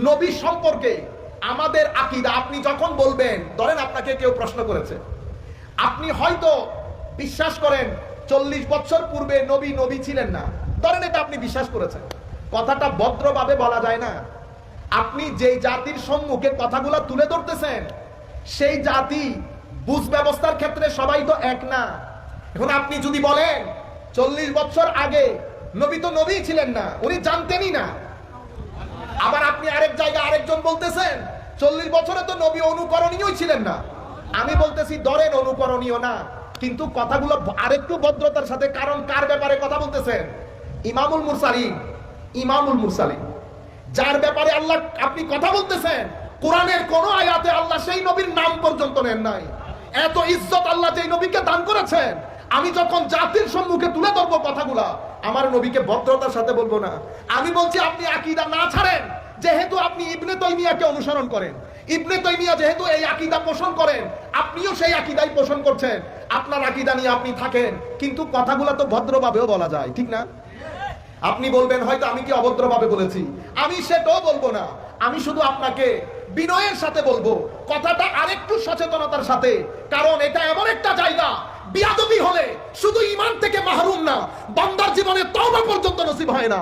নবী সম্পর্কে আমাদের আকীদা আপনি যখন বলবেন, ধরেন আপনাকে কেউ প্রশ্ন করেছে, আপনি হয়তো বিশ্বাস করেন 40 বছর পূর্বে নবী ছিলেন না, ধরেন এটা আপনি বিশ্বাস করেছেন। কথাটা ভদ্রভাবে বলা যায় না। আপনি যেই জাতির সম্মুখে কথাগুলো তুলে ধরতেছেন, সেই জাতি বুঝ ব্যবস্থার ক্ষেত্রে সবাই তো এক না। এখন আপনি যদি বলেন 40 বছর আগে নবী ছিলেন না, উনি জানতেনই না, আবার আপনি আরেক জায়গায় আরেকজন বলতেছেন 40 বছরে তো নবী অনুকরণীয় ছিলেন না, আমি বলতেছি ধরেন অনুকরণীয় না, কিন্তু কথাগুলো আরেকটু ভদ্রতার সাথে, কারণ কার ব্যাপারে কথা বলতেছেন? ইমামুল মুরসালিন, যার ব্যাপারে আল্লাহ আপনি কথা বলতেছেন। কোরআনের কোন আয়াতে আল্লাহ সেই নবীর নাম পর্যন্ত নেন নাই। এত ইজ্জত আল্লাহ যেই নবীকে দান করেছেন, আমি যখন জাতির সম্মুখে তুলে ধরবো কথাগুলা, আমার নবীকে ভদ্রতার সাথে বলবো না। আমি বলছি আপনি আকীদা না ছাড়েন, যেহেতু আপনি ইবনে তাইমিয়াকে অনুসরণ করেন, ইবনে তাইমিয়া যেহেতু এই আকীদা পোষণ করেন, আপনিও সেই আকীদাই পোষণ করছেন। আপনার আকীদা নিয়ে আপনি থাকেন, কিন্তু কথাগুলো তো ভদ্রভাবেও বলা যায়, ঠিক না? আপনি বলবেন হয়তো আমি কি অভদ্রভাবে বলেছি, আমি সেটাও বলবো না। আমি শুধু আপনাকে বিনয়ের সাথে বলবো, কথাটা আরেকটু সচেতনতার সাথে, কারণ এটা এমন একটা জায়গা, বিয়াদবি হলে শুধু ঈমান থেকে মাহরুম না, বান্দার জীবনে তওবা পর্যন্ত নসিব হয় না।